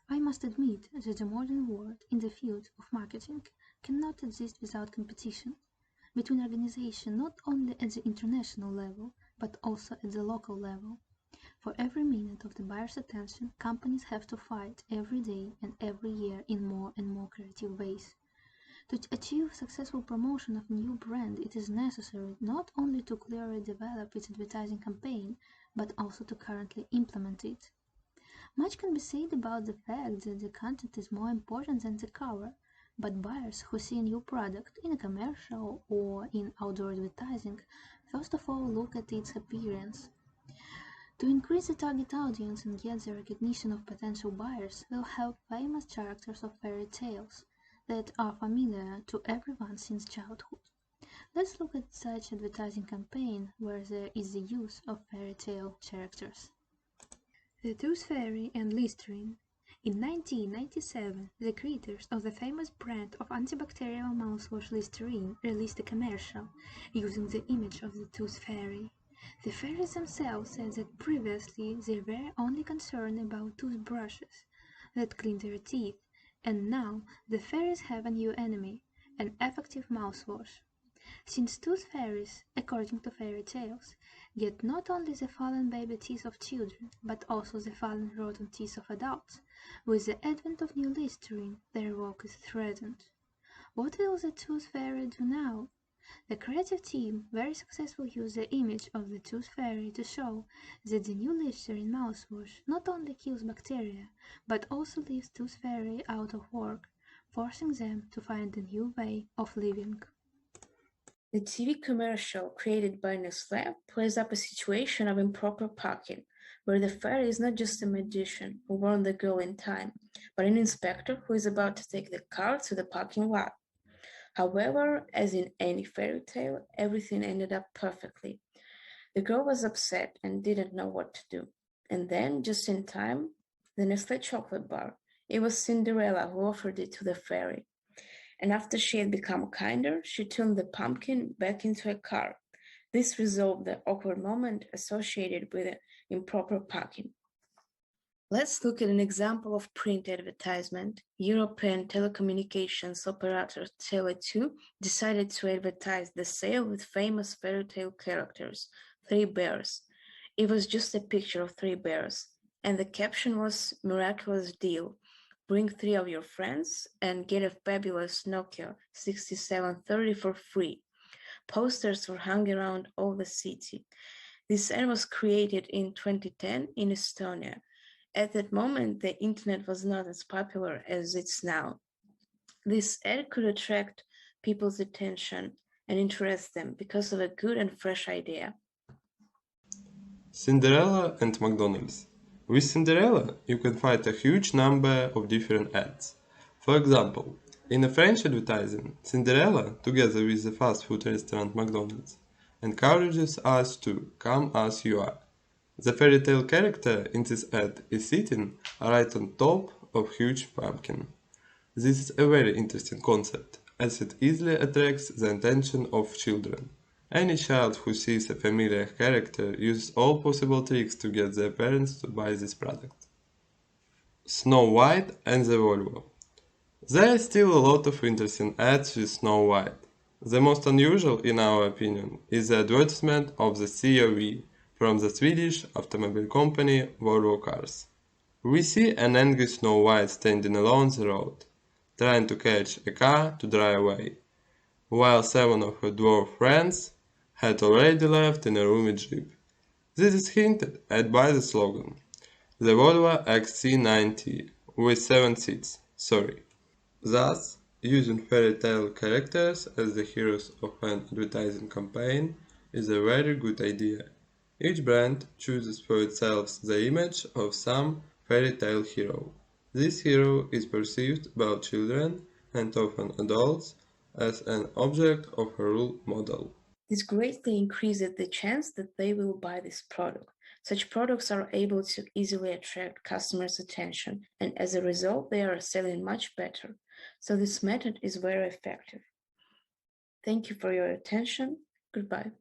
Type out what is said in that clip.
I must admit that the modern world in the field of marketing cannot exist without competition between organizations not only at the international level but also at the local level. For every minute of the buyer's attention, companies have to fight every day and every year in more and more creative ways. To achieve successful promotion of a new brand, it is necessary not only to clearly develop its advertising campaign, but also to currently implement it. Much can be said about the fact that the content is more important than the cover, but buyers who see a new product in a commercial or in outdoor advertising first of all look at its appearance. To increase the target audience and get the recognition of potential buyers, we'll have famous characters of fairy tales that are familiar to everyone since childhood. Let's look at such advertising campaign where there is the use of fairy tale characters. The Tooth Fairy and Listerine. In 1997, the creators of the famous brand of antibacterial mouthwash Listerine released a commercial using the image of the Tooth Fairy. The fairies themselves said that previously they were only concerned about toothbrushes that clean their teeth, and now the fairies have a new enemy, an effective mouthwash. Since tooth fairies, according to fairy tales, get not only the fallen baby teeth of children, but also the fallen rotten teeth of adults, with the advent of new Listerine, their work is threatened. What will the tooth fairy do now? The creative team very successfully used the image of the tooth fairy to show that the new Listerine mouthwash not only kills bacteria, but also leaves tooth fairy out of work, forcing them to find a new way of living. The TV commercial created by Nestlé plays up a situation of improper parking, where the fairy is not just a magician who warned the girl in time, but an inspector who is about to take the car to the parking lot. However, as in any fairy tale, everything ended up perfectly. The girl was upset and didn't know what to do. And then, just in time, the Nestlé chocolate bar. It was Cinderella who offered it to the fairy. And after she had become kinder, she turned the pumpkin back into a car. This resolved the awkward moment associated with improper parking. Let's look at an example of print advertisement. European telecommunications operator Tele2 decided to advertise the sale with famous fairy tale characters, three bears. It was just a picture of three bears, and the caption was "Miraculous deal. Bring three of your friends and get a fabulous Nokia 6730 for free." Posters were hung around all the city. This ad was created in 2010 in Estonia. At that moment, the internet was not as popular as it's now. This ad could attract people's attention and interest them because of a good and fresh idea. Cinderella and McDonald's. With Cinderella, you can find a huge number of different ads. For example, in a French advertising, Cinderella, together with the fast food restaurant McDonald's, encourages us to come as you are. The fairy tale character in this ad is sitting right on top of huge pumpkin. This is a very interesting concept, as it easily attracts the attention of children. Any child who sees a familiar character uses all possible tricks to get their parents to buy this product. Snow White and the Volvo. There is still a lot of interesting ads with Snow White. The most unusual, in our opinion, is the advertisement of the COV from the Swedish automobile company Volvo Cars. We see an angry Snow White standing along the road, trying to catch a car to drive away, while 7 of her dwarf friends had already left in a roomy jeep. This is hinted at by the slogan, the Volvo XC90 with 7 seats, sorry. Thus, using fairy tale characters as the heroes of an advertising campaign is a very good idea. Each brand chooses for itself the image of some fairy tale hero. This hero is perceived by children and often adults as an object of a role model. This greatly increases the chance that they will buy this product. Such products are able to easily attract customers' attention, and as a result, they are selling much better. So this method is very effective. Thank you for your attention. Goodbye.